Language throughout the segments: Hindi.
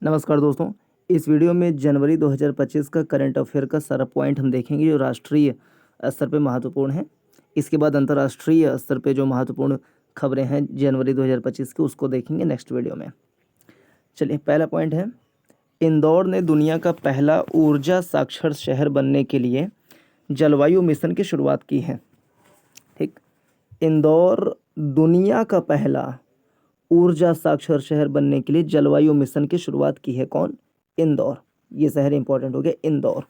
नमस्कार दोस्तों। इस वीडियो में जनवरी 2025 का करंट अफेयर का सारा पॉइंट हम देखेंगे जो राष्ट्रीय स्तर पे महत्वपूर्ण है। इसके बाद अंतर्राष्ट्रीय स्तर पे जो महत्वपूर्ण खबरें हैं जनवरी 2025 की उसको देखेंगे नेक्स्ट वीडियो में। चलिए, पहला पॉइंट है, इंदौर ने दुनिया का पहला ऊर्जा साक्षर शहर बनने के लिए जलवायु मिशन की शुरुआत की है। ठीक, इंदौर दुनिया का पहला ऊर्जा साक्षर शहर बनने के लिए जलवायु मिशन की शुरुआत की है। कौन? इंदौर। ये शहर इंपॉर्टेंट हो गया, इंदौर।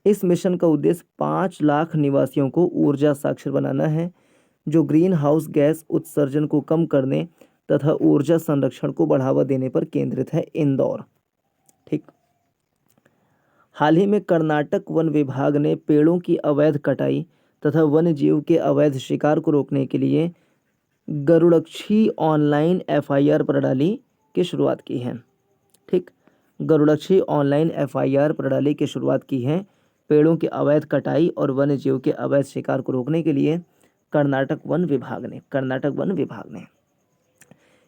इस मिशन का उद्देश्य 5 लाख निवासियों को ऊर्जा साक्षर बनाना है, जो ग्रीन हाउस गैस उत्सर्जन को कम करने तथा ऊर्जा संरक्षण को बढ़ावा देने पर केंद्रित है। इंदौर। ठीक। हाल ही में कर्नाटक वन विभाग ने पेड़ों की अवैध कटाई तथा वन्य जीव के अवैध शिकार को रोकने के लिए गरुड़क्षी ऑनलाइन एफआईआर प्रणाली की शुरुआत की है। ठीक, गरुड़क्षी ऑनलाइन एफआईआर प्रणाली की शुरुआत की है पेड़ों की अवैध कटाई और वन्य जीव के अवैध शिकार को रोकने के लिए कर्नाटक वन विभाग ने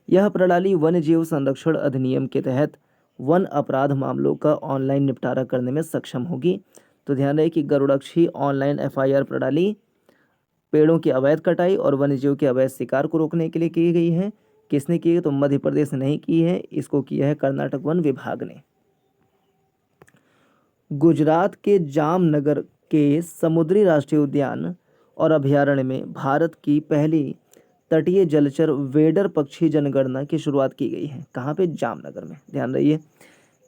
यह प्रणाली वन्य जीव संरक्षण अधिनियम के तहत वन अपराध मामलों का ऑनलाइन निपटारा करने में सक्षम होगी। तो ध्यान रहे कि गरुड़क्षी ऑनलाइन एफआईआर प्रणाली पेड़ों की अवैध कटाई और वन्यजीव के अवैध शिकार को रोकने के लिए की गई है। किसने की है? तो मध्य प्रदेश ने नहीं की है, इसको किया है कर्नाटक वन विभाग ने। गुजरात के जामनगर के समुद्री राष्ट्रीय उद्यान और अभयारण्य में भारत की पहली तटीय जलचर वेडर पक्षी जनगणना की शुरुआत की गई है। कहाँ पे? जामनगर में। ध्यान रहिए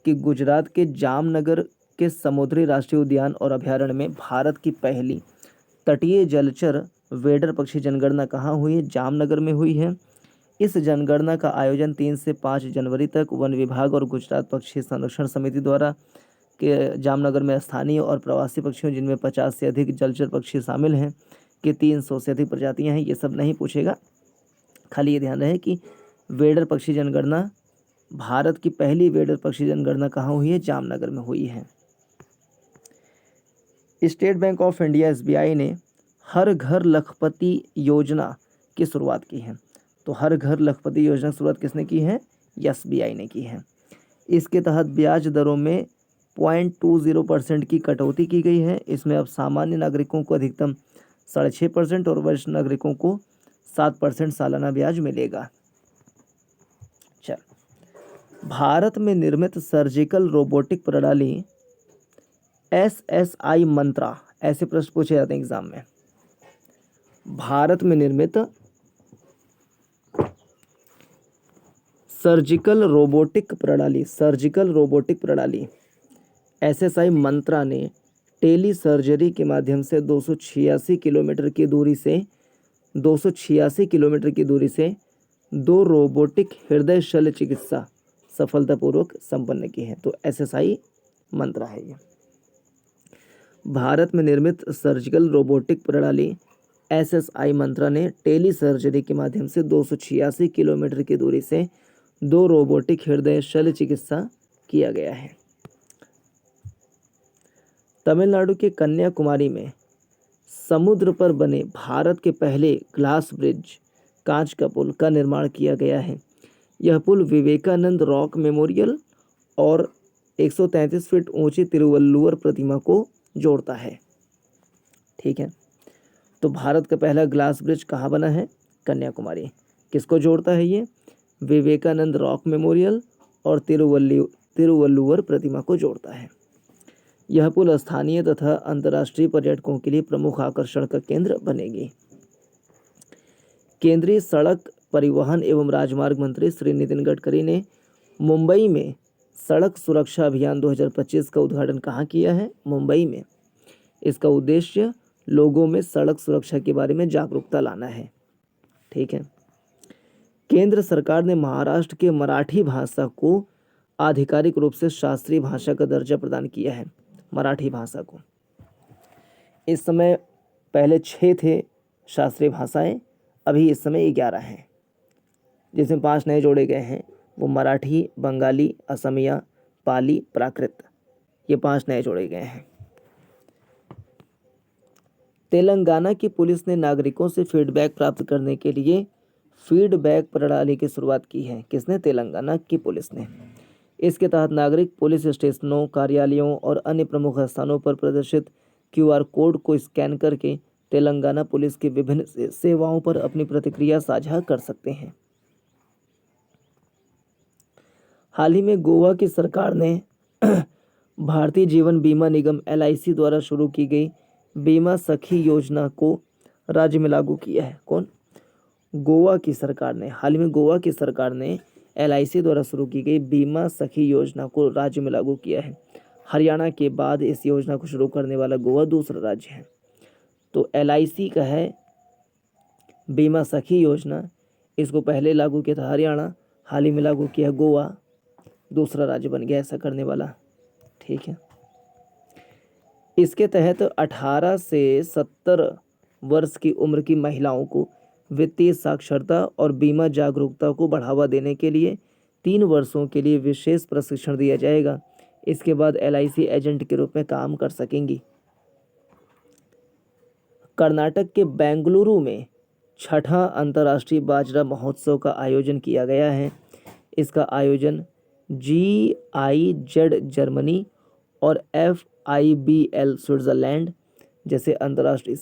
कि गुजरात के जामनगर के समुद्री राष्ट्रीय उद्यान और अभयारण्य में भारत की पहली तटीय जलचर वेडर पक्षी जनगणना कहाँ हुई है? जामनगर में हुई है। इस जनगणना का आयोजन 3 से 5 जनवरी तक वन विभाग और गुजरात पक्षी संरक्षण समिति द्वारा के जामनगर में स्थानीय और प्रवासी पक्षियों, जिनमें 50 से अधिक जलचर पक्षी शामिल हैं, कि 300 से अधिक प्रजातियां हैं। ये सब नहीं पूछेगा, खाली ये ध्यान रहे कि वेडर पक्षी जनगणना, भारत की पहली वेडर पक्षी जनगणना कहाँ हुई है? जामनगर में हुई है। State bank of India SBI ने हर घर लखपति योजना की शुरुआत की है। तो हर घर लखपति योजना की शुरुआत किसने की है? एसबीआई ने की है। इसके तहत ब्याज दरों में 0.20% की कटौती की गई है। इसमें अब सामान्य नागरिकों को अधिकतम 6.5% और वरिष्ठ नागरिकों को 7% सालाना ब्याज मिलेगा। चल, भारत में निर्मित सर्जिकल रोबोटिक प्रणाली SSI मंत्रा, ऐसे प्रश्न पूछे जाते हैं एग्जाम में। भारत में निर्मित सर्जिकल रोबोटिक प्रणाली SSI मंत्रा ने टेली सर्जरी के माध्यम से 286 किलोमीटर की दूरी से 2 रोबोटिक हृदय शल्य चिकित्सा सफलतापूर्वक संपन्न की है। तो SSI मंत्रा है ये। भारत में निर्मित सर्जिकल रोबोटिक प्रणाली SSI मंत्रा ने टेली सर्जरी के माध्यम से 286 किलोमीटर की दूरी से 2 रोबोटिक हृदय शल्य चिकित्सा किया गया है। तमिलनाडु के कन्याकुमारी में समुद्र पर बने भारत के पहले ग्लास ब्रिज, कांच का पुल का निर्माण किया गया है। यह पुल विवेकानंद रॉक मेमोरियल और 133 फीट ऊंची तिरुवल्लुवर प्रतिमा को जोड़ता है। ठीक है, तो भारत का पहला ग्लास ब्रिज कहाँ बना है? कन्याकुमारी। किसको जोड़ता है ये? विवेकानंद रॉक मेमोरियल और तिरुवल्लुवर प्रतिमा को जोड़ता है। यह पुल स्थानीय तथा अंतर्राष्ट्रीय पर्यटकों के लिए प्रमुख आकर्षण का केंद्र बनेगी। केंद्रीय सड़क परिवहन एवं राजमार्ग मंत्री श्री नितिन गडकरी ने मुंबई में सड़क सुरक्षा अभियान 2025 का उद्घाटन कहाँ किया है? मुंबई में। इसका उद्देश्य लोगों में सड़क सुरक्षा के बारे में जागरूकता लाना है। ठीक है। केंद्र सरकार ने महाराष्ट्र के मराठी भाषा को आधिकारिक रूप से शास्त्रीय भाषा का दर्जा प्रदान किया है। मराठी भाषा को इस समय पहले 6 थे शास्त्रीय भाषाएं, अभी इस समय 11 हैं, जिसमें 5 नए जोड़े गए हैं। वो मराठी, बंगाली, असमिया, पाली, प्राकृत, ये 5 नए जोड़े गए हैं। तेलंगाना की पुलिस ने नागरिकों से फीडबैक प्राप्त करने के लिए फीडबैक प्रणाली की शुरुआत की है। किसने? तेलंगाना की पुलिस ने। इसके तहत नागरिक पुलिस स्टेशनों, कार्यालयों और अन्य प्रमुख स्थानों पर प्रदर्शित क्यूआर कोड को स्कैन करके तेलंगाना पुलिस की विभिन्न सेवाओं पर अपनी प्रतिक्रिया साझा कर सकते हैं। हाल ही में गोवा की सरकार ने भारतीय जीवन बीमा निगम LIC द्वारा शुरू की गई बीमा सखी योजना को राज्य में लागू किया है। कौन? गोवा की सरकार ने, हाल ही में गोवा की सरकार ने LIC द्वारा शुरू की गई बीमा सखी योजना को राज्य में लागू किया है। हरियाणा के बाद इस योजना को शुरू करने वाला गोवा दूसरा राज्य है। तो LIC का है बीमा सखी योजना, इसको पहले लागू किया था हरियाणा, हाल ही में लागू किया गोवा, दूसरा राज्य बन गया ऐसा करने वाला। ठीक है। इसके तहत 18 से 70 वर्ष की उम्र की महिलाओं को वित्तीय साक्षरता और बीमा जागरूकता को बढ़ावा देने के लिए 3 वर्षों के लिए विशेष प्रशिक्षण दिया जाएगा। इसके बाद LIC एजेंट के रूप में काम कर सकेंगी। कर्नाटक के बेंगलुरु में 6ठा अंतर्राष्ट्रीय बाजरा महोत्सव का आयोजन किया गया है। इसका आयोजन GIZ जर्मनी और FIBL स्विट्जरलैंड जैसे अंतर्राष्ट्रीय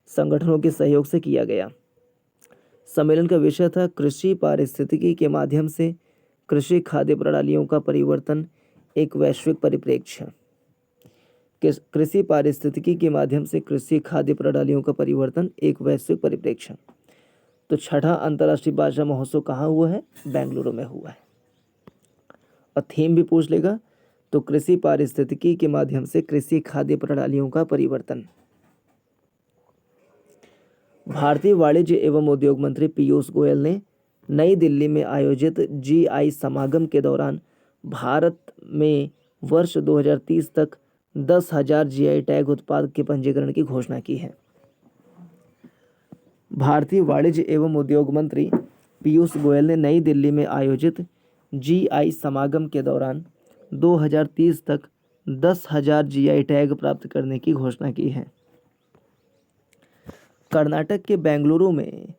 संगठनों के सहयोग से किया गया। सम्मेलन का विषय था कृषि पारिस्थितिकी के माध्यम से कृषि खाद्य प्रणालियों का परिवर्तन, एक वैश्विक परिप्रेक्ष्य। कृषि पारिस्थितिकी के माध्यम से कृषि खाद्य प्रणालियों का परिवर्तन, एक वैश्विक परिप्रेक्ष्य। तो 6ठा अंतर्राष्ट्रीय बाजरा महोत्सव कहाँ हुआ है? बेंगलुरु में हुआ है। और थीम भी पूछ लेगा, तो कृषि पारिस्थितिकी के माध्यम से कृषि खाद्य प्रणालियों का परिवर्तन। भारतीय वाणिज्य एवं उद्योग मंत्री पीयूष गोयल ने नई दिल्ली में आयोजित GI समागम के दौरान भारत में वर्ष 2030 तक 10,000 GI टैग उत्पाद के पंजीकरण की घोषणा की है। भारतीय वाणिज्य एवं उद्योग मंत्री पीयूष गोयल ने नई दिल्ली में आयोजित GI समागम के दौरान 2030 तक 10,000 GI टैग प्राप्त करने की घोषणा की है। कर्नाटक के बेंगलुरु में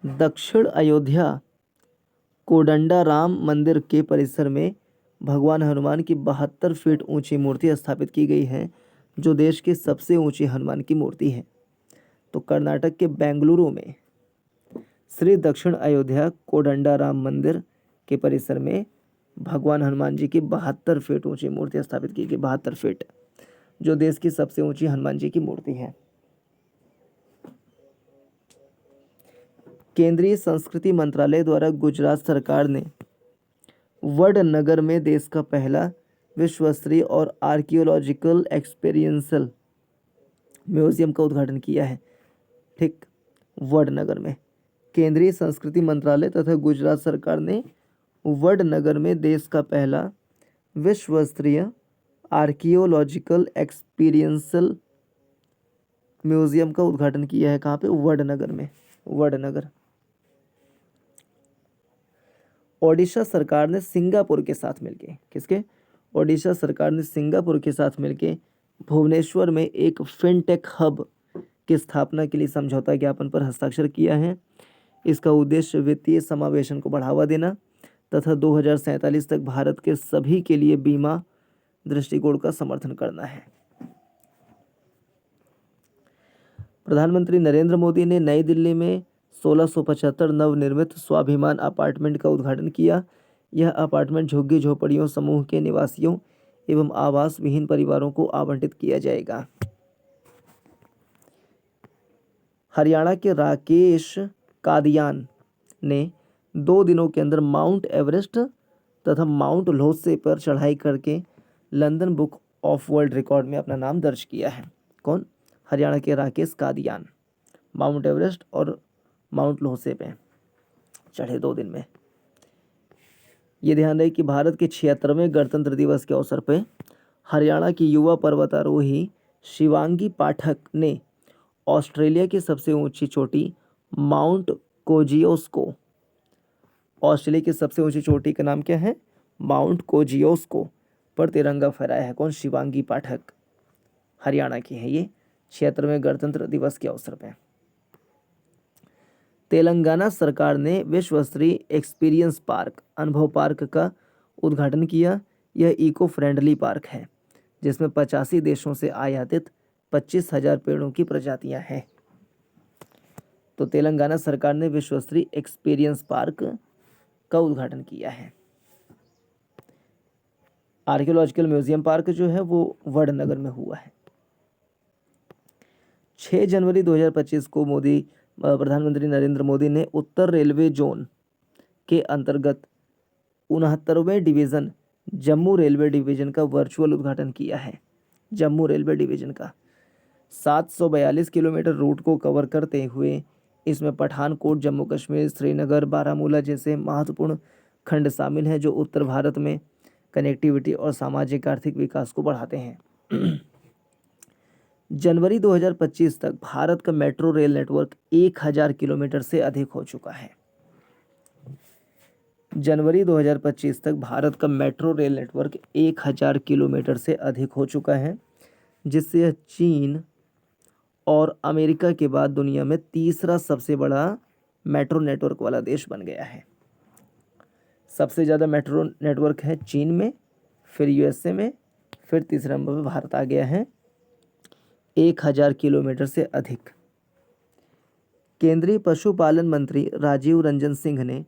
दक्षिण अयोध्या कोडंडा राम मंदिर के परिसर में भगवान हनुमान की 72 फीट ऊंची मूर्ति स्थापित की गई है, जो देश की सबसे ऊंची हनुमान की मूर्ति है। तो कर्नाटक के बेंगलुरु में श्री दक्षिण अयोध्या कोडंडा राम मंदिर के परिसर में भगवान हनुमान जी की 72 फीट ऊंची मूर्ति स्थापित की गई। 72 फीट, जो देश की सबसे ऊंची हनुमान जी की मूर्ति है। केंद्रीय संस्कृति मंत्रालय द्वारा गुजरात सरकार ने वडनगर में देश का पहला विश्व स्तरीय और आर्कियोलॉजिकल एक्सपीरियंसल म्यूजियम का उद्घाटन किया है। ठीक, वडनगर में केंद्रीय संस्कृति मंत्रालय तथा गुजरात सरकार ने वडनगर में देश का पहला विश्व स्तरीय आर्कियोलॉजिकल एक्सपीरियंसल म्यूजियम का उद्घाटन किया है। कहाँ पे? वडनगर में। वडनगर। ओडिशा सरकार ने सिंगापुर के साथ मिलके, किसके? ओडिशा सरकार ने सिंगापुर के साथ मिलके भुवनेश्वर में एक फिनटेक हब की स्थापना के लिए समझौता ज्ञापन पर हस्ताक्षर किया है। इसका उद्देश्य वित्तीय समावेशन को बढ़ावा देना तथा 2047 तक भारत के सभी के लिए बीमा दृष्टिकोण का समर्थन करना है। प्रधानमंत्री नरेंद्र मोदी ने नई दिल्ली में 1675 नवनिर्मित स्वाभिमान अपार्टमेंट का उद्घाटन किया। यह अपार्टमेंट झुग्गी झोपड़ियों समूह के निवासियों एवं आवास विहीन परिवारों को आवंटित किया जाएगा। हरियाणा के राकेश कादियान ने 2 दिनों के अंदर माउंट एवरेस्ट तथा माउंट लोत्से पर चढ़ाई करके London book of world record में अपना नाम दर्ज किया है। कौन? हरियाणा के राकेश कादियान। माउंट एवरेस्ट और माउंट लोत्से पे चढ़े 2 दिन में। ये ध्यान रहे कि भारत के 76वें गणतंत्र दिवस के अवसर पर हरियाणा की युवा पर्वतारोही शिवांगी पाठक ने ऑस्ट्रेलिया की सबसे ऊंची चोटी माउंट कोजियोस्को, ऑस्ट्रेलिया की सबसे ऊंची चोटी का नाम क्या है? माउंट कोजियोस्को पर तिरंगा फहराया है। कौन? शिवांगी पाठक, हरियाणा की है ये, 76वें गणतंत्र दिवस के अवसर पर। तेलंगाना सरकार ने विश्व स्तरीय एक्सपीरियंस पार्क अनुभव पार्क का उद्घाटन किया। यह इको फ्रेंडली पार्क है जिसमें 85 देशों से आयातित 25,000 पेड़ों की प्रजातियां हैं। तो तेलंगाना सरकार ने विश्व स्तरीय एक्सपीरियंस पार्क का उद्घाटन किया है। आर्कियोलॉजिकल म्यूजियम पार्क जो है वो वडनगर में हुआ है। 6 जनवरी 2025 को प्रधानमंत्री नरेंद्र मोदी ने उत्तर रेलवे जोन के अंतर्गत 69वें डिवीज़न जम्मू रेलवे डिवीज़न का वर्चुअल उद्घाटन किया है। जम्मू रेलवे डिवीज़न का 742 किलोमीटर रूट को कवर करते हुए इसमें पठानकोट, जम्मू कश्मीर, श्रीनगर, बारामूला जैसे महत्वपूर्ण खंड शामिल हैं जो उत्तर भारत में कनेक्टिविटी और सामाजिक आर्थिक विकास को बढ़ाते हैं। जनवरी 2025 तक भारत का मेट्रो रेल नेटवर्क 1000 किलोमीटर से अधिक हो चुका है। जनवरी 2025 तक भारत का मेट्रो रेल नेटवर्क 1000 किलोमीटर से अधिक हो चुका है, जिससे यह चीन और अमेरिका के बाद दुनिया में तीसरा सबसे बड़ा मेट्रो नेटवर्क वाला देश बन गया है। सबसे ज़्यादा मेट्रो नेटवर्क है चीन में, फिर यूएसए में, फिर तीसरे नंबर पर भारत आ गया है 1000 किलोमीटर से अधिक। केंद्रीय पशुपालन मंत्री राजीव रंजन सिंह ने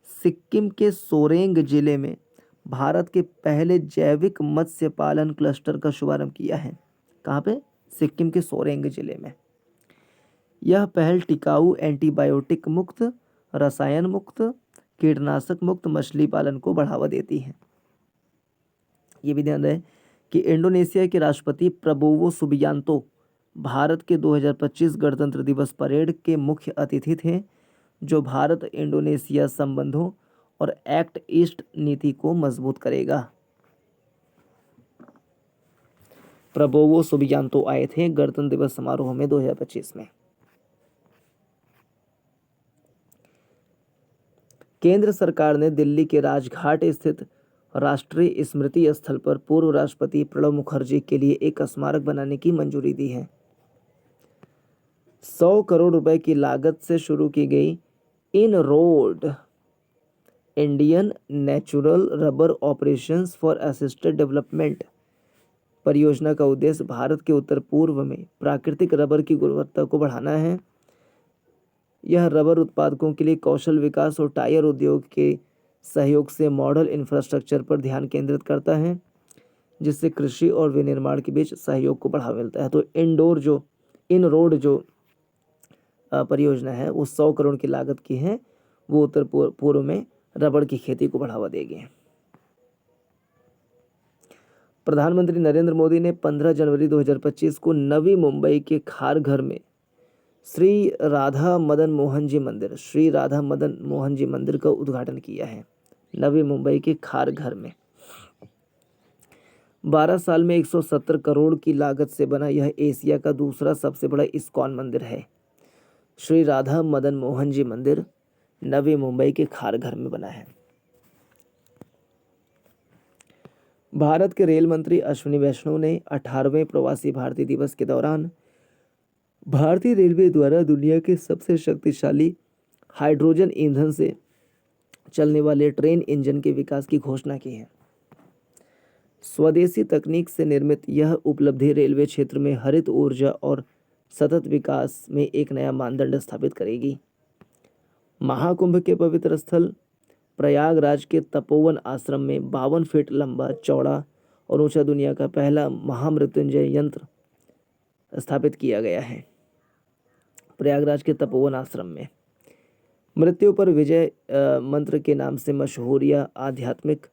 सिक्किम के सोरेंग जिले में भारत के पहले जैविक मत्स्य पालन क्लस्टर का शुभारंभ किया है। कहाँ पे? सिक्किम के सोरेंग जिले में। यह पहल टिकाऊ एंटीबायोटिक मुक्त, रसायन मुक्त, कीटनाशक मुक्त मछली पालन को बढ़ावा देती है। ये भी ध्यान रहे कि इंडोनेशिया के राष्ट्रपति प्रबोवो सुबियांतो भारत के 2025 गणतंत्र दिवस परेड के मुख्य अतिथि थे, जो भारत इंडोनेशिया संबंधों और एक्ट ईस्ट नीति को मजबूत करेगा। प्रबोवो सुबियांतो आए थे गणतंत्र दिवस समारोह में 2025 में। केंद्र सरकार ने दिल्ली के राजघाट स्थित राष्ट्रीय स्मृति स्थल पर पूर्व राष्ट्रपति प्रणब मुखर्जी के लिए एक स्मारक बनाने की मंजूरी दी है। 100 करोड़ रुपए की लागत से शुरू की गई inroad Indian natural rubber operations for assisted development परियोजना का उद्देश्य भारत के उत्तर पूर्व में प्राकृतिक रबर की गुणवत्ता को बढ़ाना है। यह रबर उत्पादकों के लिए कौशल विकास और टायर उद्योग के सहयोग से मॉडल इंफ्रास्ट्रक्चर पर ध्यान केंद्रित करता है, जिससे कृषि और विनिर्माण के बीच सहयोग को बढ़ावा मिलता है। तो इन रोड जो परियोजना है वो 100 करोड़ की लागत की है, वो उत्तर पूर्व में रबड़ की खेती को बढ़ावा देगी। प्रधानमंत्री नरेंद्र मोदी ने 15 जनवरी 2025 को नवी मुंबई के खारघर में श्री राधा मदन मोहन जी मंदिर का उद्घाटन किया है। नवी मुंबई के खारघर में 12 साल में 170 करोड़ की लागत से बना यह एशिया का दूसरा सबसे बड़ा इस्कॉन मंदिर है। श्री राधा मदन मोहन जी मंदिर नवी मुंबई के खारघर में बना है। भारत के रेल मंत्री अश्विनी वैष्णव ने 18वें प्रवासी भारतीय दिवस के दौरान भारतीय रेलवे द्वारा दुनिया के सबसे शक्तिशाली हाइड्रोजन ईंधन से चलने वाले ट्रेन इंजन के विकास की घोषणा की है। स्वदेशी तकनीक से निर्मित यह उपलब्धि रेलवे क्षेत्र में हरित ऊर्जा और सतत विकास में एक नया मानदंड स्थापित करेगी। महाकुंभ के पवित्र स्थल प्रयागराज के तपोवन आश्रम में 52 फीट लंबा, चौड़ा और ऊंचा दुनिया का पहला महामृत्युंजय यंत्र स्थापित किया गया है। प्रयागराज के तपोवन आश्रम में मृत्यु पर विजय मंत्र के नाम से मशहूर यह आध्यात्मिक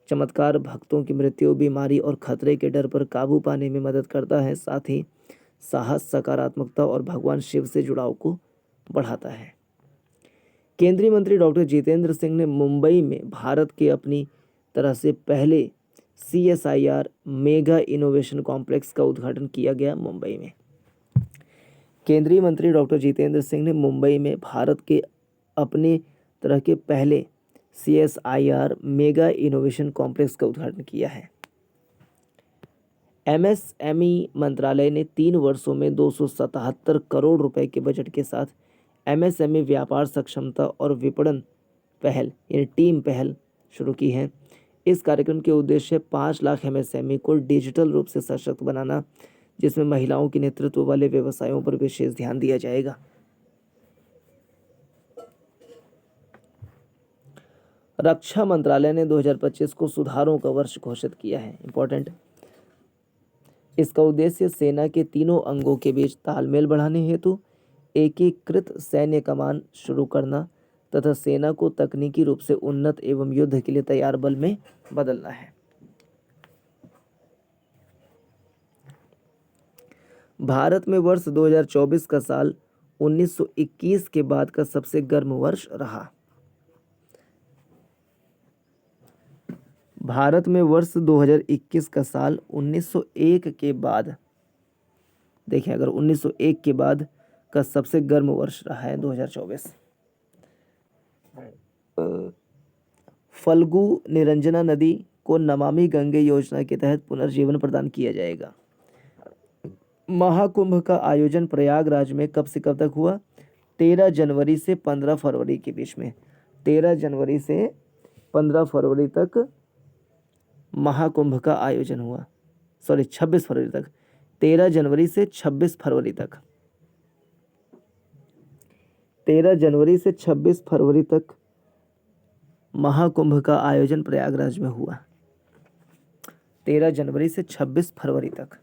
चमत्कार भक्तों की मृत्यु, बीमारी और खतरे के डर पर काबू पाने में मदद करता है। साथ ही साहस, सकारात्मकता और भगवान शिव से जुड़ाव को बढ़ाता है। केंद्रीय मंत्री डॉक्टर जितेंद्र सिंह ने मुंबई में भारत के अपनी तरह से पहले CSIR मेगा इनोवेशन कॉम्प्लेक्स का उद्घाटन किया गया। मुंबई में केंद्रीय मंत्री डॉक्टर जितेंद्र सिंह ने मुंबई में भारत के अपने तरह के पहले CSIR मेगा इनोवेशन कॉम्प्लेक्स का उद्घाटन किया है। MSME मंत्रालय ने 3 वर्षों में 277 करोड़ रुपए के बजट के साथ एमएसएमई व्यापार सक्षमता और विपणन पहल यानी टीम पहल शुरू की है। इस कार्यक्रम के उद्देश्य 5 लाख एमएसएमई को डिजिटल रूप से सशक्त बनाना, जिसमें महिलाओं के नेतृत्व वाले व्यवसायों पर विशेष ध्यान दिया जाएगा। रक्षा मंत्रालय ने 2025 को सुधारों का वर्ष घोषित किया है। इंपॉर्टेंट। इसका उद्देश्य सेना के तीनों अंगों के बीच तालमेल बढ़ाने हेतु एकीकृत सैन्य कमान शुरू करना तथा सेना को तकनीकी रूप से उन्नत एवं युद्ध के लिए तैयार बल में बदलना है। भारत में वर्ष 2024 का साल 1921 के बाद का सबसे गर्म वर्ष रहा। भारत में वर्ष 2021 का साल 1901 के बाद, देखें अगर 1901 के बाद का सबसे गर्म वर्ष रहा है 2024। फल्गु निरंजना नदी को नमामि गंगे योजना के तहत पुनर्जीवन प्रदान किया जाएगा। महाकुंभ का आयोजन प्रयागराज में कब से कब तक हुआ? 13 जनवरी से 15 फरवरी के बीच में। 13 जनवरी से 15 फरवरी तक महाकुंभ का आयोजन हुआ। 26 फरवरी तक। 13 जनवरी से 26 फरवरी तक। 13 जनवरी से 26 फरवरी तक महाकुंभ का आयोजन प्रयागराज में हुआ। 13 जनवरी से 26 फरवरी तक।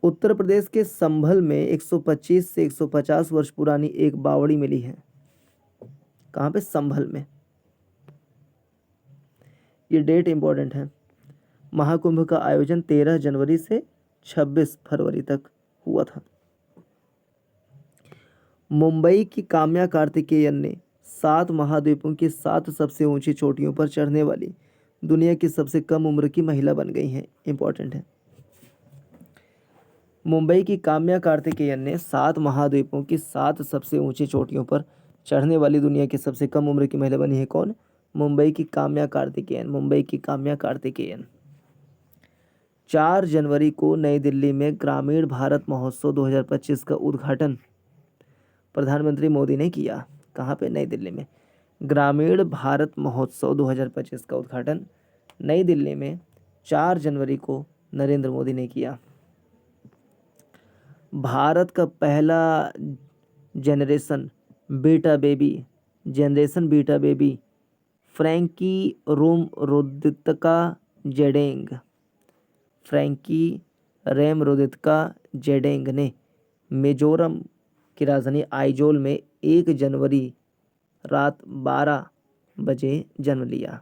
उत्तर प्रदेश के संभल में 125 से 150 वर्ष पुरानी एक बावड़ी मिली है। कहाँ पे? संभल में। ये डेट इंपॉर्टेंट है। महाकुंभ का आयोजन 13 जनवरी से 26 फरवरी तक हुआ था। मुंबई की काम्या कार्तिकेयन ने 7 महाद्वीपों की 7 सबसे ऊंची चोटियों पर चढ़ने वाली दुनिया की सबसे कम उम्र की महिला बन गई हैं। इंपॉर्टेंट है। मुंबई की काम्या कार्तिकेयन ने 7 महाद्वीपों की 7 सबसे ऊंची चोटियों पर चढ़ने वाली दुनिया की सबसे कम उम्र की महिला बनी है। कौन? मुंबई की काम्या कार्तिकेयन। मुंबई की काम्या कार्तिकेयन। 4 जनवरी को नई दिल्ली में ग्रामीण भारत महोत्सव 2025 का उद्घाटन प्रधानमंत्री मोदी ने किया। कहाँ पे? नई दिल्ली में। ग्रामीण भारत महोत्सव 2025 का उद्घाटन नई दिल्ली में 4 जनवरी को नरेंद्र मोदी ने किया। भारत का पहला जनरेशन बीटा बेबी फ्रैंकी रेमरोदित्का जेडेंग ने मिजोरम की राजधानी आइजोल में 1 जनवरी रात 12 बजे जन्म लिया।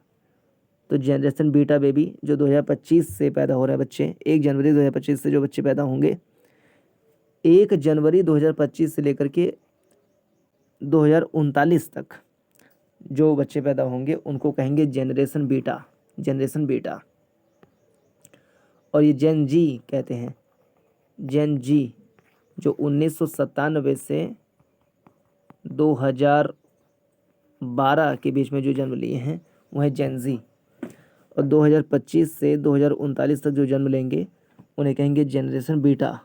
तो जनरेशन बीटा बेबी जो 2025 से पैदा हो रहे हैं बच्चे, 1 जनवरी 2025 से जो बच्चे पैदा होंगे, 1 जनवरी 2025 से लेकर के 2039 तक जो बच्चे पैदा होंगे उनको कहेंगे जनरेशन बीटा। और ये जेन जी कहते हैं। जेन जी जो 1997 से 2012 के बीच में जो जन्म लिए हैं वह जेन जी। और 2025 से 2039 तक जो जन्म लेंगे उन्हें कहेंगे जनरेशन बीटा।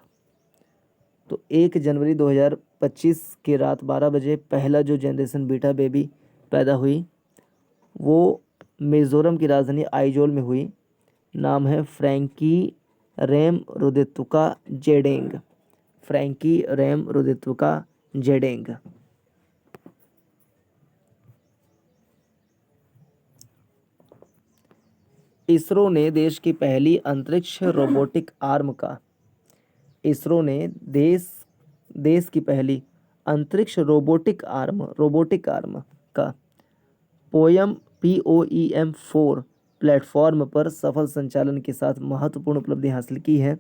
तो 1 जनवरी 2025 की रात 12 बजे पहला जो जनरेशन बीटा बेबी पैदा हुई वो मिज़ोरम की राजधानी आइजोल में हुई। नाम है फ्रैंकी रेमरोदित्का जेडेंग। इसरो ने देश की पहली अंतरिक्ष रोबोटिक आर्म का POEM 4 प्लेटफॉर्म पर सफल संचालन के साथ महत्वपूर्ण उपलब्धि हासिल की है।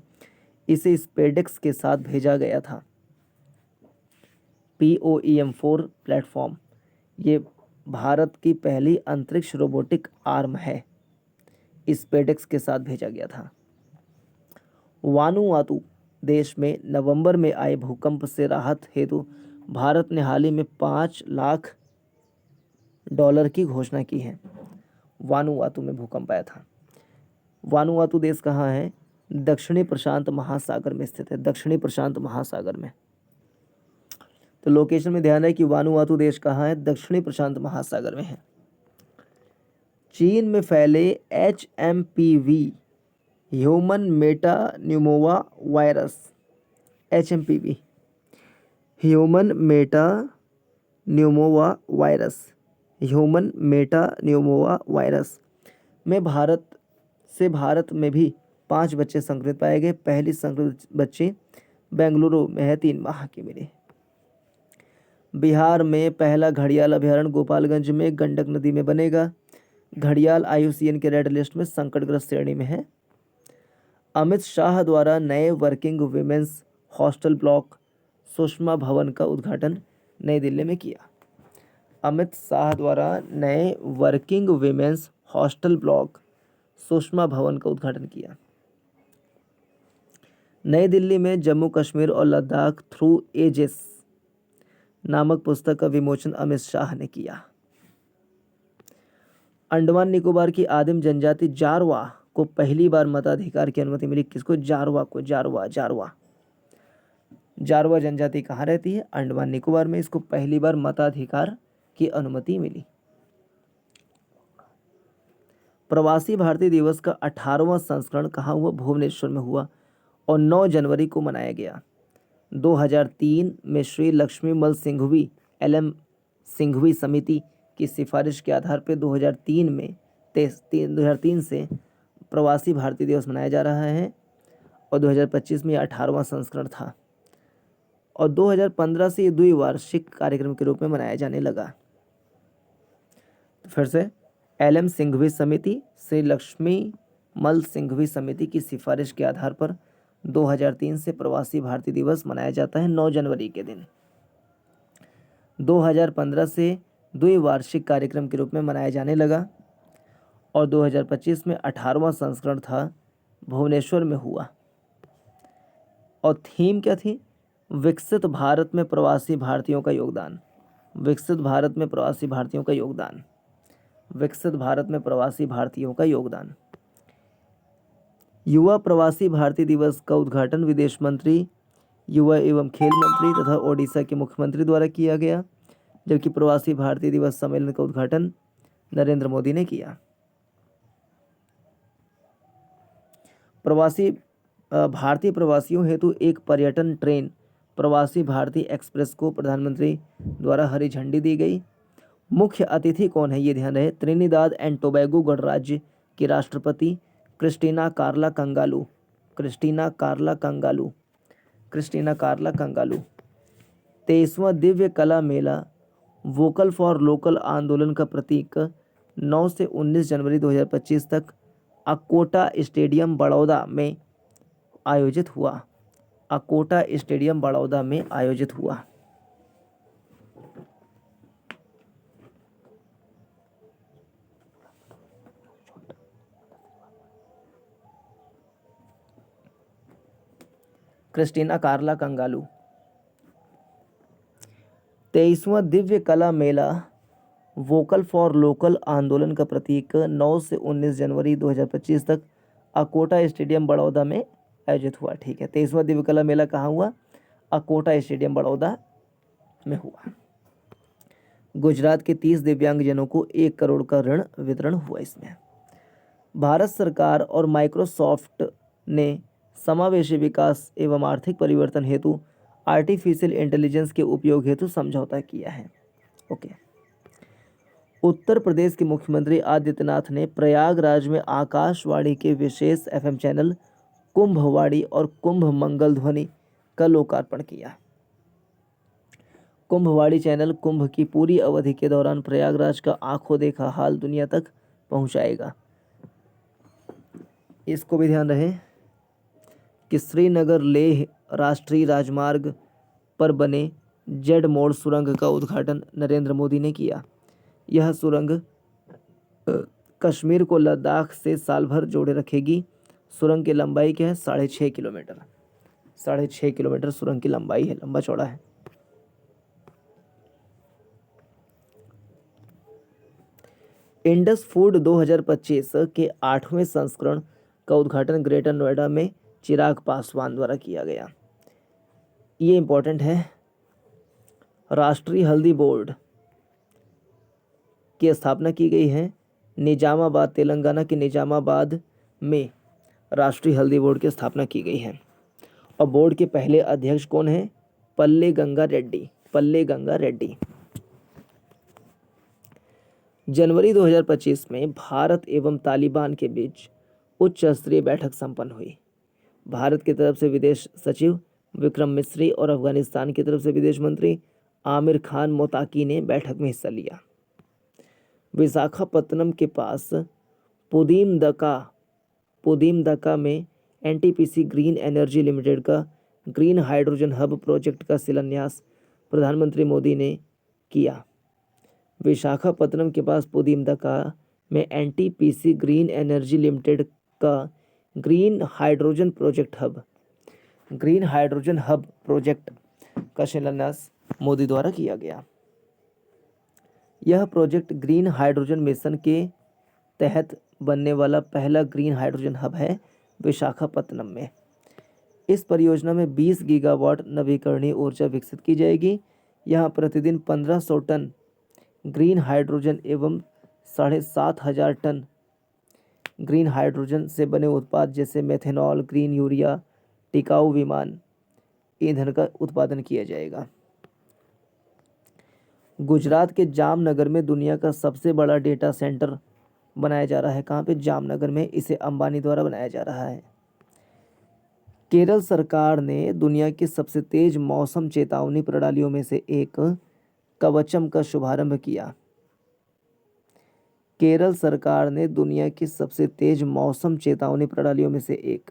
इसे स्पेसएक्स के साथ भेजा गया था। POEM 4 प्लेटफॉर्म ये भारत की पहली अंतरिक्ष रोबोटिक आर्म है। स्पेसएक्स के साथ भेजा गया था। वानुआतू देश में नवंबर में आए भूकंप से राहत हेतु भारत ने हाल ही में $5 लाख की घोषणा की है। वानुआतू में भूकंप आया था। वानुआतू देश कहाँ है? दक्षिणी प्रशांत महासागर में स्थित है, दक्षिणी प्रशांत महासागर में। तो लोकेशन में ध्यान है कि वानुआतु देश कहाँ है, दक्षिणी प्रशांत महासागर में है। चीन में फैले HMPV human metapneumovirus, HMPV human metapneumovirus, human metapneumovirus में भारत में भी 5 बच्चे संक्रमित पाए गए। पहली संक्रमित बच्ची बेंगलुरु में है, 3 माह की मिली। बिहार में पहला घड़ियाल अभयारण्य गोपालगंज में गंडक नदी में बनेगा। घड़ियाल IUCN के रेड लिस्ट में संकटग्रस्त श्रेणी में है। अमित शाह द्वारा नए working women's hostel block Sushma Bhawan का उद्घाटन नई दिल्ली में किया। अमित शाह द्वारा नए working women's hostel block Sushma Bhawan का उद्घाटन किया। नई दिल्ली में जम्मू कश्मीर और लद्दाख थ्रू एजेस नामक पुस्तक का विमोचन अमित शाह ने किया। अंडमान निकोबार की आदिम जनजाति जारवा को पहली बार मताधिकार की अनुमति मिली। किसको? जारवा को। जारवा जनजाति कहाँ रहती है? अंडमान निकोबार में। इसको पहली बार मताधिकार की अनुमति मिली। प्रवासी भारतीय दिवस का 18वां संस्करण कहाँ हुआ? भुवनेश्वर में हुआ और 9 जनवरी को मनाया गया। 2003 में श्री लक्ष्मीमल सिंघवी LM सिंघवी समिति की सिफारिश के आधार पर 2003 से प्रवासी भारतीय दिवस मनाया जा रहा है और 2025 में 18वां संस्करण था और 2015 से ये द्विवार्षिक कार्यक्रम के रूप में मनाया जाने लगा। तो फिर से LM सिंघवी समिति, श्री लक्ष्मीमल सिंघवी समिति की सिफारिश के आधार पर 2003 से प्रवासी भारतीय दिवस मनाया जाता है 9 जनवरी के दिन। 2015 से द्विवार्षिक कार्यक्रम के रूप में मनाया जाने लगा और 2025 में 18वां संस्करण था, भुवनेश्वर में हुआ। और थीम क्या थी? विकसित भारत में प्रवासी भारतीयों का योगदान। विकसित भारत में प्रवासी भारतीयों का योगदान। विकसित भारत में प्रवासी भारतीयों का योगदान। युवा प्रवासी भारतीय दिवस का उद्घाटन विदेश मंत्री, युवा एवं खेल मंत्री तथा ओडिशा के मुख्यमंत्री द्वारा किया गया, जबकि प्रवासी भारतीय दिवस सम्मेलन का उद्घाटन नरेंद्र मोदी ने किया। भारतीय प्रवासियों हेतु एक पर्यटन ट्रेन प्रवासी भारतीय एक्सप्रेस को प्रधानमंत्री द्वारा हरी झंडी दी गई। मुख्य अतिथि कौन है? ये ध्यान रहे, त्रिनिदाद एंड टोबैगो गणराज्य की राष्ट्रपति क्रिस्टीना कार्ला कंगालू। क्रिस्टीना कार्ला कंगालू। 23वां दिव्य कला मेला वोकल फॉर लोकल आंदोलन का प्रतीक 9 से 19 जनवरी 2025 तक अकोटा स्टेडियम बड़ौदा में आयोजित हुआ। अकोटा स्टेडियम बड़ौदा में आयोजित हुआ। क्रिस्टीना कार्ला कंगालू। 23वां दिव्य कला मेला वोकल फॉर लोकल आंदोलन का प्रतीक 9 से 19 जनवरी 2025 तक अकोटा स्टेडियम बड़ौदा में आयोजित हुआ। ठीक है, 23वां दिव्य कला मेला कहाँ हुआ? अकोटा स्टेडियम बड़ौदा में हुआ। गुजरात के 30 दिव्यांगजनों को 1 करोड़ का ऋण वितरण हुआ। इसमें भारत सरकार और माइक्रोसॉफ्ट ने समावेशी विकास एवं आर्थिक परिवर्तन हेतु आर्टिफिशियल इंटेलिजेंस के उपयोग हेतु समझौता किया है। ओके। उत्तर प्रदेश के मुख्यमंत्री आदित्यनाथ ने प्रयागराज में आकाशवाणी के विशेष FM चैनल कुंभवाणी और कुंभ मंगल ध्वनि का लोकार्पण किया। कुंभवाणी चैनल कुंभ की पूरी अवधि के दौरान प्रयागराज का आंखों देखा हाल दुनिया तक पहुंचाएगा। इसको भी ध्यान रहे कि श्रीनगर लेह राष्ट्रीय राजमार्ग पर बने जेड मोड़ सुरंग का उद्घाटन नरेंद्र मोदी ने किया। यह सुरंग कश्मीर को लद्दाख से साल भर जोड़े रखेगी। सुरंग की लंबाई क्या है? 6.5 किलोमीटर। 6.5 किलोमीटर सुरंग की लंबाई है, लंबा चौड़ा है। इंडस फूड 2025 के 8वें संस्करण का उद्घाटन ग्रेटर नोएडा में चिराग पासवान द्वारा किया गया। ये इम्पोर्टेंट है। राष्ट्रीय हल्दी बोर्ड की स्थापना की गई है निजामाबाद, तेलंगाना के निजामाबाद में राष्ट्रीय हल्दी बोर्ड की स्थापना की गई है। और बोर्ड के पहले अध्यक्ष कौन है? पल्ले गंगा रेड्डी। पल्ले गंगा रेड्डी। जनवरी 2025 में भारत एवं तालिबान के बीच उच्च स्तरीय बैठक संपन्न हुई। भारत की तरफ से विदेश सचिव विक्रम मिस्री और अफगानिस्तान की तरफ से विदेश मंत्री आमिर खान मोताकी ने बैठक में हिस्सा लिया। विशाखापत्तनम के पास पुदीमदका में एनटीपीसी ग्रीन एनर्जी लिमिटेड का ग्रीन हाइड्रोजन हब प्रोजेक्ट का शिलान्यास प्रधानमंत्री मोदी ने किया। विशाखापत्तनम के पास पुदीमदका में एनटीपीसी ग्रीन एनर्जी लिमिटेड का ग्रीन हाइड्रोजन हब प्रोजेक्ट का शिलान्यास मोदी द्वारा किया गया। यह प्रोजेक्ट ग्रीन हाइड्रोजन मिशन के तहत बनने वाला पहला ग्रीन हाइड्रोजन हब है विशाखापत्तनम में। इस परियोजना में 20 गीगावाट नवीकरणीय ऊर्जा विकसित की जाएगी। यहाँ प्रतिदिन 1500 टन ग्रीन हाइड्रोजन एवं 7500 टन ग्रीन हाइड्रोजन से बने उत्पाद जैसे मेथेनॉल, ग्रीन यूरिया, टिकाऊ विमान ईंधन का उत्पादन किया जाएगा। गुजरात के जामनगर में दुनिया का सबसे बड़ा डेटा सेंटर बनाया जा रहा है। कहाँ पे? जामनगर में। इसे अंबानी द्वारा बनाया जा रहा है। केरल सरकार ने दुनिया की सबसे तेज मौसम चेतावनी प्रणालियों में से एक कवचम का शुभारंभ किया। केरल सरकार ने दुनिया की सबसे तेज मौसम चेतावनी प्रणालियों में से एक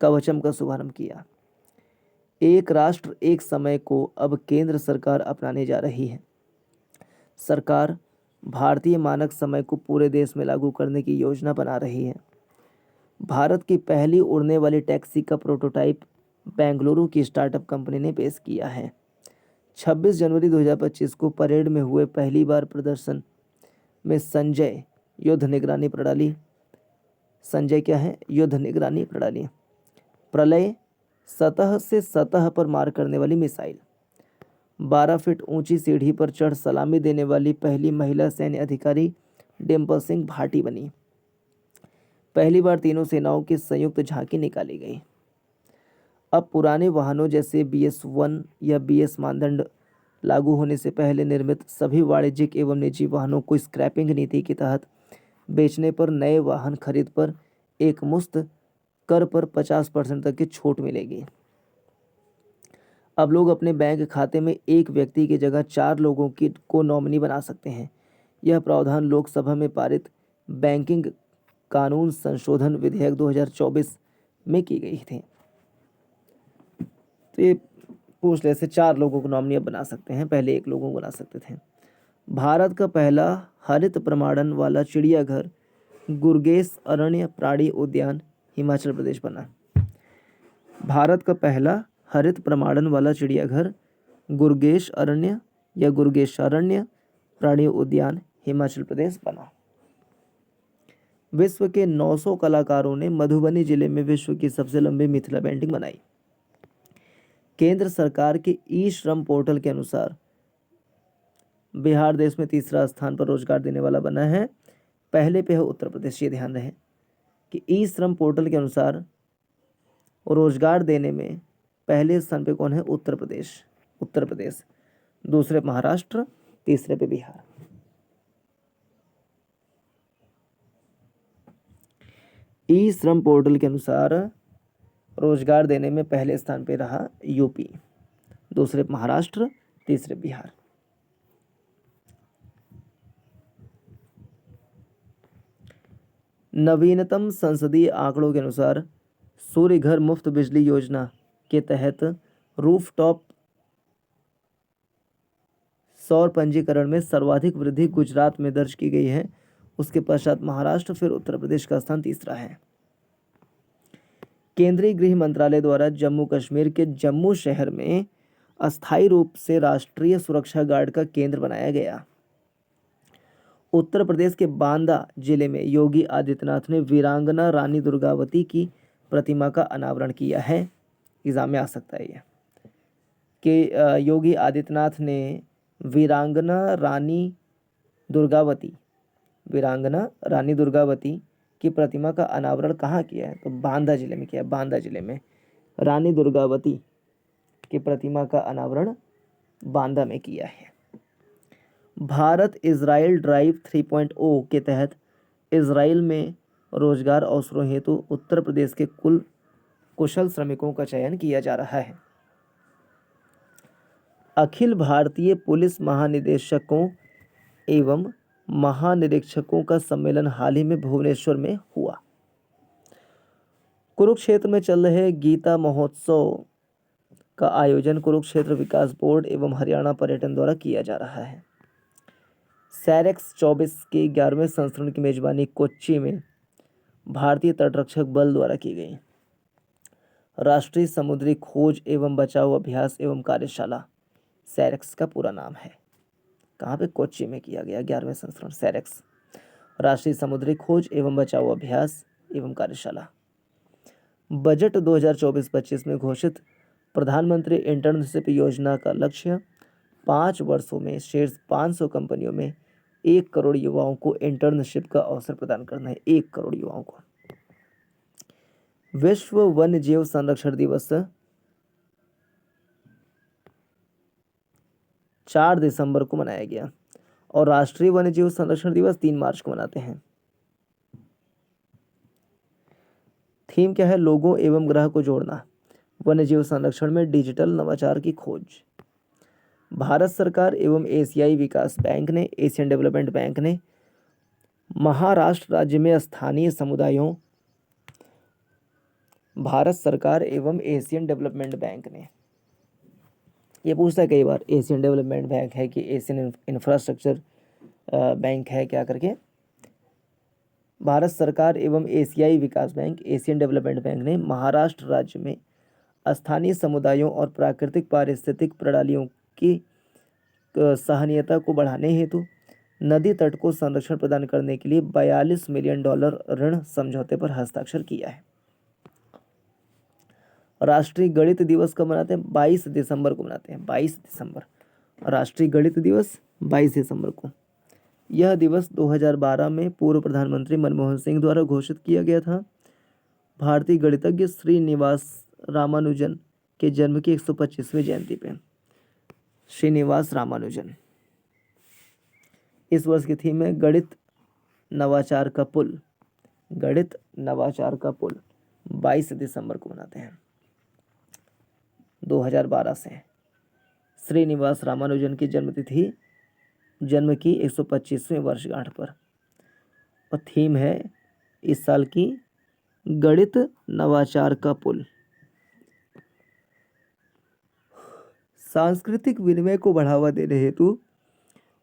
कवचम का शुभारंभ किया। एक राष्ट्र एक समय को अब केंद्र सरकार अपनाने जा रही है। सरकार भारतीय मानक समय को पूरे देश में लागू करने की योजना बना रही है। भारत की पहली उड़ने वाली टैक्सी का प्रोटोटाइप बेंगलुरु की स्टार्टअप कंपनी ने पेश किया है। 26 जनवरी 2025 को परेड में हुए पहली बार प्रदर्शन में संजय युद्ध निगरानी प्रणाली प्रलय सतह से सतह पर मार करने वाली मिसाइल, 12 फीट ऊंची सीढ़ी पर चढ़ सलामी देने वाली पहली महिला सैन्य अधिकारी डिम्पल सिंह भाटी बनी। पहली बार तीनों सेनाओं की संयुक्त झांकी निकाली गई। अब पुराने वाहनों जैसे BS1 या BS मानदंड लागू होने से पहले निर्मित सभी वाणिज्यिक एवं निजी वाहनों को स्क्रैपिंग नीति के तहत बेचने पर नए वाहन खरीद पर एक मुश्त कर पर 50% तक की छूट मिलेगी। अब लोग अपने बैंक खाते में एक व्यक्ति की जगह 4 लोगों को नॉमिनी बना सकते हैं। यह प्रावधान लोकसभा में पारित बैंकिंग कानून संशोधन विधेयक 2024 में की गई थी। तो ये पूछ ले से 4 लोगों को नॉमिनी बना सकते हैं, पहले 1 लोगों को बना सकते थे। भारत का पहला हरित प्रमाणन वाला चिड़ियाघर गुरगेश अरण्य प्राणी उद्यान हिमाचल प्रदेश बना। भारत का पहला हरित प्रमाणन वाला चिड़ियाघर गुरगेश अरण्य प्राणी उद्यान हिमाचल प्रदेश बना। विश्व के 900 कलाकारों ने मधुबनी जिले में विश्व की सबसे लंबी मिथिला पेंटिंग बनाई। केंद्र सरकार के ई श्रम पोर्टल के अनुसार बिहार देश में तीसरा स्थान पर रोजगार देने वाला बना है। पहले पे है उत्तर प्रदेश। ये ध्यान रहे कि ई श्रम पोर्टल के अनुसार रोजगार देने में पहले स्थान पे कौन है? उत्तर प्रदेश। दूसरे महाराष्ट्र, तीसरे पे बिहार। ई श्रम पोर्टल के अनुसार रोजगार देने में पहले स्थान पे रहा यूपी, दूसरे महाराष्ट्र, तीसरे बिहार। नवीनतम संसदीय आंकड़ों के अनुसार सूर्य घर मुफ्त बिजली योजना के तहत रूफटॉप सौर पंजीकरण में सर्वाधिक वृद्धि गुजरात में दर्ज की गई है। उसके पश्चात महाराष्ट्र, फिर उत्तर प्रदेश का स्थान तीसरा है। केंद्रीय गृह मंत्रालय द्वारा जम्मू कश्मीर के जम्मू शहर में अस्थायी रूप से राष्ट्रीय सुरक्षा गार्ड का केंद्र बनाया गया। उत्तर प्रदेश के बांदा जिले में योगी आदित्यनाथ ने वीरांगना रानी दुर्गावती की प्रतिमा का अनावरण किया है। एग्जाम में आ सकता है ये कि योगी आदित्यनाथ ने वीरांगना रानी दुर्गावती की प्रतिमा का अनावरण कहाँ किया है? तो बांदा जिले में किया है। बांदा जिले में रानी दुर्गावती की प्रतिमा का अनावरण बांदा में किया है। भारत इजराइल ड्राइव 3.0 के तहत इजराइल में रोजगार अवसरों हेतु उत्तर प्रदेश के कुशल श्रमिकों का चयन किया जा रहा है। अखिल भारतीय पुलिस महानिदेशकों एवं महानिरीक्षकों का सम्मेलन हाल ही में भुवनेश्वर में हुआ। कुरुक्षेत्र में चल रहे गीता महोत्सव का आयोजन कुरुक्षेत्र विकास बोर्ड एवं हरियाणा पर्यटन द्वारा किया जा रहा है। सैरेक्स 24 के 11वें संस्करण की मेजबानी कोच्चि में भारतीय तटरक्षक बल द्वारा की गई। राष्ट्रीय समुद्री खोज एवं बचाव अभ्यास एवं कार्यशाला सैरेक्स का पूरा नाम है। कहाँ पे? कोच्चि में किया गया 11वें संस्करण सैरेक्स, राष्ट्रीय समुद्री खोज एवं बचाव अभ्यास एवं कार्यशाला। बजट 2024-25 में घोषित प्रधानमंत्री इंटर्नशिप योजना का लक्ष्य 5 वर्षों में शीर्ष 500 कंपनियों में 1 करोड़ युवाओं को इंटर्नशिप का अवसर प्रदान करना है। 1 करोड़ युवाओं को। विश्व वन्य जीव संरक्षण दिवस 4 दिसंबर को मनाया गया और राष्ट्रीय वन्य जीव संरक्षण दिवस 3 मार्च को मनाते हैं। थीम क्या है? लोगों एवं ग्रह को जोड़ना, वन्य जीव संरक्षण में डिजिटल नवाचार की खोज। भारत सरकार एवं एशियाई विकास बैंक ने, एशियन डेवलपमेंट बैंक ने महाराष्ट्र राज्य में स्थानीय समुदायों, भारत सरकार एवं एशियन डेवलपमेंट बैंक ने, ये पूछता है कई बार एशियन डेवलपमेंट बैंक है कि एशियन इंफ्रास्ट्रक्चर बैंक है क्या करके। भारत सरकार एवं एशियाई विकास बैंक, एशियन डेवलपमेंट बैंक ने महाराष्ट्र राज्य में स्थानीय समुदायों और प्राकृतिक पारिस्थितिक प्रणालियों की सहनीयता को बढ़ाने हेतु नदी तट को संरक्षण प्रदान करने के लिए $42 मिलियन ऋण समझौते पर हस्ताक्षर किया है। राष्ट्रीय गणित दिवस कब मनाते हैं? 22 दिसंबर को मनाते हैं। 22 दिसंबर राष्ट्रीय गणित दिवस 22 दिसंबर को। यह दिवस 2012 में पूर्व प्रधानमंत्री मनमोहन सिंह द्वारा घोषित किया गया था। भारतीय गणितज्ञ श्रीनिवास रामानुजन के जन्म की 125वीं जयंती पे। श्रीनिवास रामानुजन। इस वर्ष की थीम है गणित नवाचार का पुल। गणित नवाचार का पुल 22 दिसंबर को मनाते हैं 2012 से। श्रीनिवास रामानुजन की जन्म की 125वीं वर्षगांठ पर और थीम है इस साल की गणित नवाचार का पुल। सांस्कृतिक विनिमय को बढ़ावा देने हेतु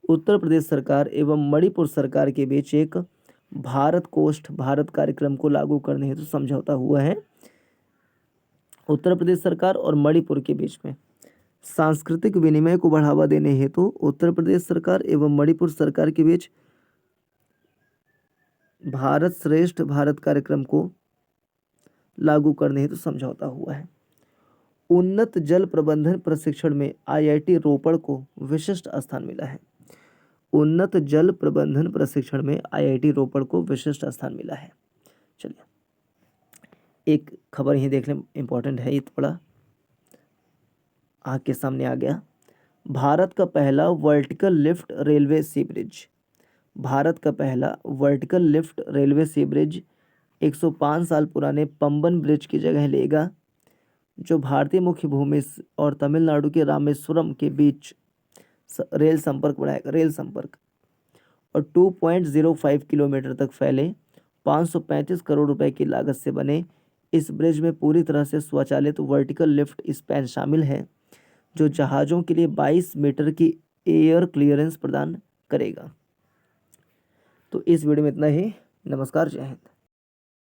उत्तर प्रदेश सरकार एवं मणिपुर सरकार के बीच एक भारत कोष्ठ भारत कार्यक्रम को लागू करने हेतु समझौता हुआ है। उत्तर प्रदेश सरकार और मणिपुर के बीच में सांस्कृतिक विनिमय को बढ़ावा देने हेतु उत्तर प्रदेश सरकार एवं मणिपुर सरकार के बीच भारत श्रेष्ठ भारत कार्यक्रम को लागू करने हेतु समझौता हुआ है। उन्नत जल प्रबंधन प्रशिक्षण में आईआईटी रोपड़ को विशिष्ट स्थान मिला है। उन्नत जल प्रबंधन प्रशिक्षण में आईआईटी रोपड़ को विशिष्ट स्थान मिला है। चलिए एक खबर ही देख लें, इंपॉर्टेंट है ये थोड़ा, आँख के सामने आ गया। भारत का पहला वर्टिकल लिफ्ट रेलवे सी ब्रिज। भारत का पहला वर्टिकल लिफ्ट रेलवे सी ब्रिज 105 साल पुराने पंबन ब्रिज की जगह लेगा, जो भारतीय मुख्य भूमि और तमिलनाडु के रामेश्वरम के बीच रेल संपर्क बढ़ाएगा। रेल संपर्क और 2.05 किलोमीटर तक फैले 535 करोड़ रुपए की लागत से बने इस ब्रिज में पूरी तरह से स्वचालित वर्टिकल लिफ्ट स्पैन शामिल है, जो जहाज़ों के लिए 22 मीटर की एयर क्लियरेंस प्रदान करेगा। तो इस वीडियो में इतना ही। नमस्कार, जय हिंद।